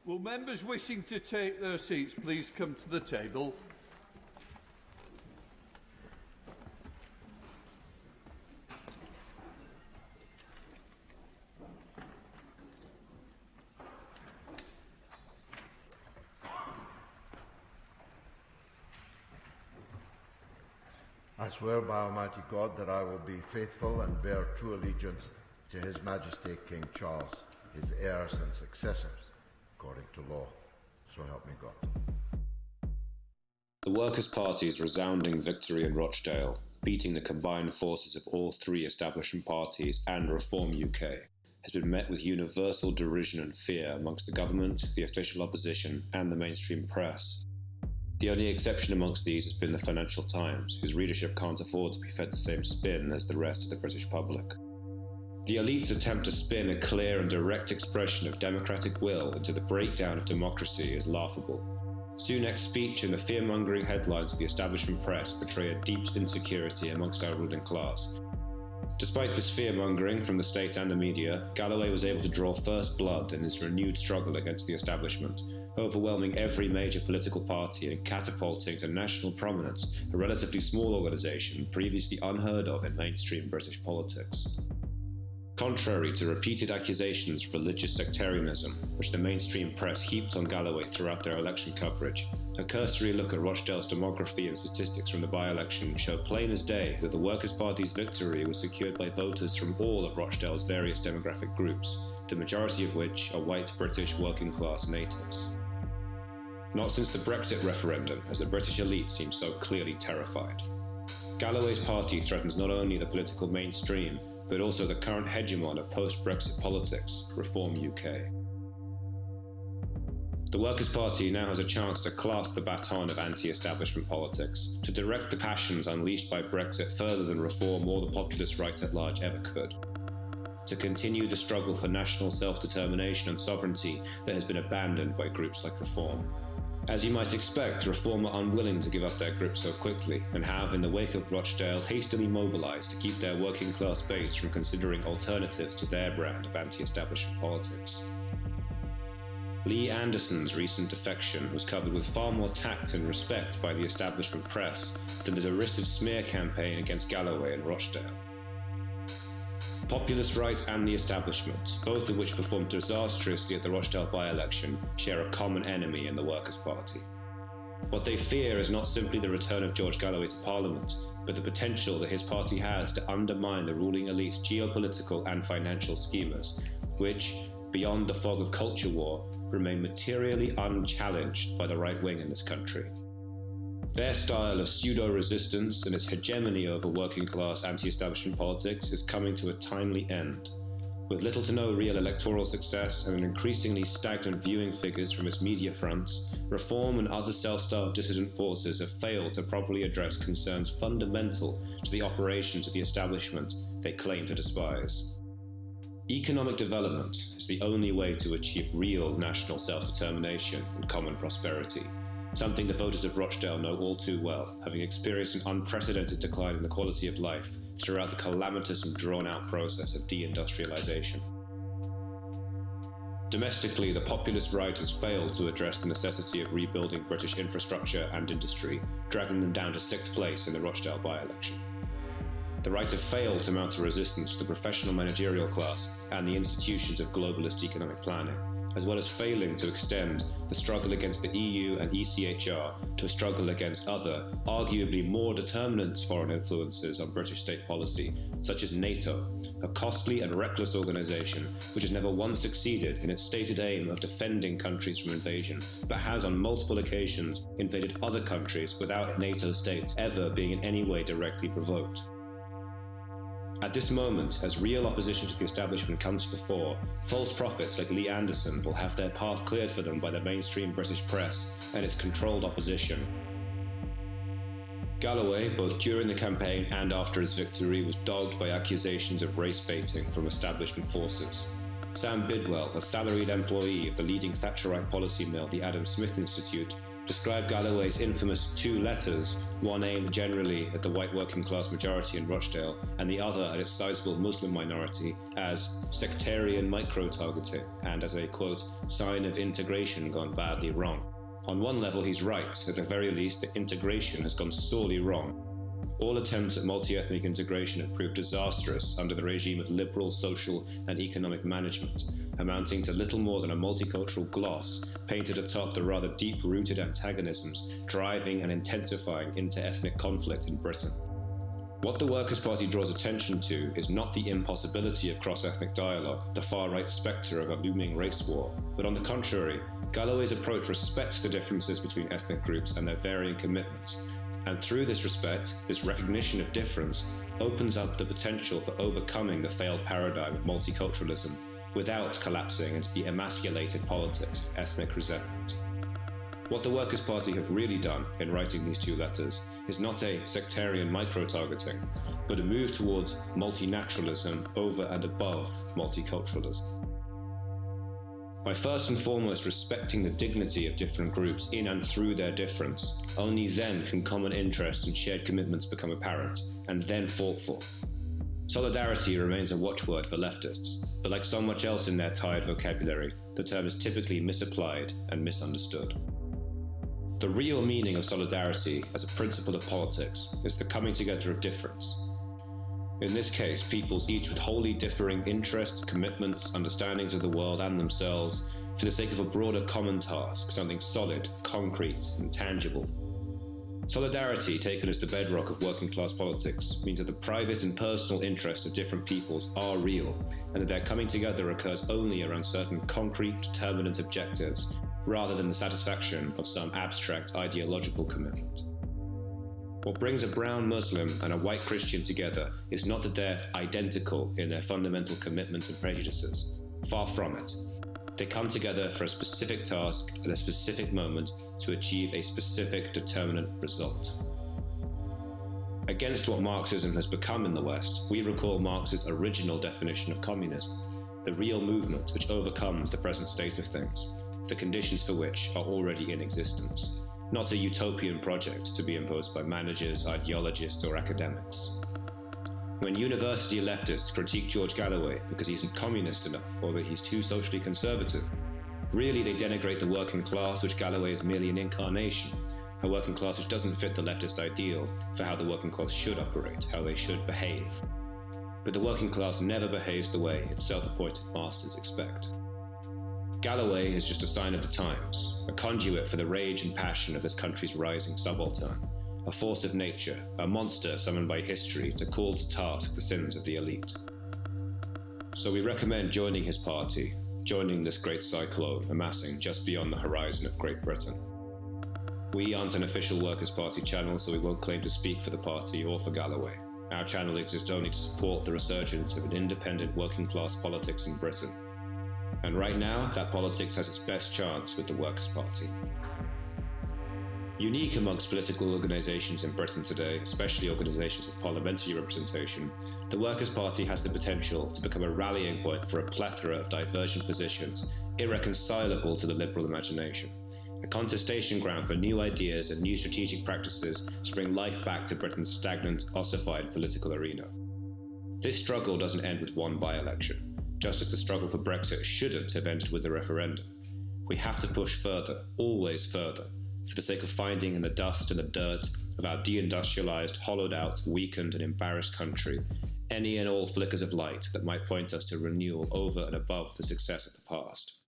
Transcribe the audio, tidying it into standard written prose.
Will members wishing to take their seats please come to the table? I swear by Almighty God that I will be faithful and bear true allegiance to His Majesty King Charles, his heirs and successors, according to law. So help me God. The Workers' Party's resounding victory in Rochdale, beating the combined forces of all three establishment parties and Reform UK, has been met with universal derision and fear amongst the government, the official opposition and the mainstream press. The only exception amongst these has been the Financial Times, whose readership can't afford to be fed the same spin as the rest of the British public. The elite's attempt to spin a clear and direct expression of democratic will into the breakdown of democracy is laughable. Sunak's speech and the fear-mongering headlines of the establishment press betray a deep insecurity amongst our ruling class. Despite this fear-mongering from the state and the media, Galloway was able to draw first blood in his renewed struggle against the establishment, overwhelming every major political party and catapulting to national prominence a relatively small organisation previously unheard of in mainstream British politics. Contrary to repeated accusations of religious sectarianism, which the mainstream press heaped on Galloway throughout their election coverage, a cursory look at Rochdale's demography and statistics from the by-election show plain as day that the Workers' Party's victory was secured by voters from all of Rochdale's various demographic groups, the majority of which are white British working-class natives. Not since the Brexit referendum has the British elite seemed so clearly terrified. Galloway's party threatens not only the political mainstream, but also the current hegemon of post-Brexit politics, Reform UK. The Workers' Party now has a chance to clasp the baton of anti-establishment politics, to direct the passions unleashed by Brexit further than Reform or the populist right at large ever could, to continue the struggle for national self-determination and sovereignty that has been abandoned by groups like Reform. As you might expect, Reform are unwilling to give up their grip so quickly, and have, in the wake of Rochdale, hastily mobilised to keep their working-class base from considering alternatives to their brand of anti-establishment politics. Lee Anderson's recent defection was covered with far more tact and respect by the establishment press than the derisive smear campaign against Galloway and Rochdale. The populist right and the establishment, both of which performed disastrously at the Rochdale by-election, share a common enemy in the Workers' Party. What they fear is not simply the return of George Galloway to Parliament, but the potential that his party has to undermine the ruling elite's geopolitical and financial schemers, which, beyond the fog of culture war, remain materially unchallenged by the right wing in this country. Their style of pseudo-resistance and its hegemony over working-class anti-establishment politics is coming to a timely end. With little to no real electoral success and an increasingly stagnant viewing figures from its media fronts, Reform and other self-styled dissident forces have failed to properly address concerns fundamental to the operations of the establishment they claim to despise. Economic development is the only way to achieve real national self-determination and common prosperity, something the voters of Rochdale know all too well, having experienced an unprecedented decline in the quality of life throughout the calamitous and drawn-out process of deindustrialization. Domestically, the populist right has failed to address the necessity of rebuilding British infrastructure and industry, dragging them down to 6th place in the Rochdale by-election. The right have failed to mount a resistance to the professional managerial class and the institutions of globalist economic planning, as well as failing to extend the struggle against the EU and ECHR to a struggle against other, arguably more determinant foreign influences on British state policy, such as NATO, a costly and reckless organisation which has never once succeeded in its stated aim of defending countries from invasion, but has on multiple occasions invaded other countries without NATO states ever being in any way directly provoked. At this moment, as real opposition to the establishment comes to the fore, false prophets like Lee Anderson will have their path cleared for them by the mainstream British press and its controlled opposition. Galloway, both during the campaign and after his victory, was dogged by accusations of race baiting from establishment forces. Sam Bidwell, a salaried employee of the leading Thatcherite policy mill, the Adam Smith Institute, described Galloway's infamous two letters, one aimed generally at the white working class majority in Rochdale and the other at its sizable Muslim minority, as sectarian micro-targeting and as a, quote, sign of integration gone badly wrong. On one level, he's right. At the very least, the integration has gone sorely wrong. All attempts at multi-ethnic integration have proved disastrous under the regime of liberal social and economic management, amounting to little more than a multicultural gloss painted atop the rather deep-rooted antagonisms driving and intensifying inter-ethnic conflict in Britain. What the Workers' Party draws attention to is not the impossibility of cross-ethnic dialogue, the far-right spectre of a looming race war, but on the contrary, Galloway's approach respects the differences between ethnic groups and their varying commitments, and through this respect, this recognition of difference opens up the potential for overcoming the failed paradigm of multiculturalism without collapsing into the emasculated politics of ethnic resentment. What the Workers' Party have really done in writing these two letters is not a sectarian micro-targeting, but a move towards multinaturalism over and above multiculturalism. By first and foremost respecting the dignity of different groups in and through their difference, only then can common interests and shared commitments become apparent, and then fought for. Solidarity remains a watchword for leftists, but like so much else in their tired vocabulary, the term is typically misapplied and misunderstood. The real meaning of solidarity as a principle of politics is the coming together of difference. In this case, peoples each with wholly differing interests, commitments, understandings of the world and themselves, for the sake of a broader common task, something solid, concrete, and tangible. Solidarity, taken as the bedrock of working class politics, means that the private and personal interests of different peoples are real, and that their coming together occurs only around certain concrete, determinate objectives, rather than the satisfaction of some abstract ideological commitment. What brings a brown Muslim and a white Christian together is not that they're identical in their fundamental commitments and prejudices. Far from it. They come together for a specific task at a specific moment to achieve a specific determinate result. Against what Marxism has become in the West, we recall Marx's original definition of communism, the real movement which overcomes the present state of things, the conditions for which are already in existence. Not a utopian project to be imposed by managers, ideologists, or academics. When university leftists critique George Galloway because he isn't communist enough or that he's too socially conservative, really they denigrate the working class, which Galloway is merely an incarnation, a working class which doesn't fit the leftist ideal for how the working class should operate, how they should behave. But the working class never behaves the way its self-appointed masters expect. Galloway is just a sign of the times, a conduit for the rage and passion of this country's rising subaltern, a force of nature, a monster summoned by history to call to task the sins of the elite. So we recommend joining his party, joining this great cyclone amassing just beyond the horizon of Great Britain. We aren't an official Workers' Party channel, so we won't claim to speak for the party or for Galloway. Our channel exists only to support the resurgence of an independent working class politics in Britain. And right now, that politics has its best chance with the Workers' Party. Unique amongst political organisations in Britain today, especially organisations with parliamentary representation, the Workers' Party has the potential to become a rallying point for a plethora of divergent positions irreconcilable to the liberal imagination, a contestation ground for new ideas and new strategic practices to bring life back to Britain's stagnant, ossified political arena. This struggle doesn't end with one by-election, just as the struggle for Brexit shouldn't have ended with a referendum. We have to push further, always further, for the sake of finding in the dust and the dirt of our deindustrialised, hollowed-out, weakened and embarrassed country any and all flickers of light that might point us to renewal over and above the success of the past.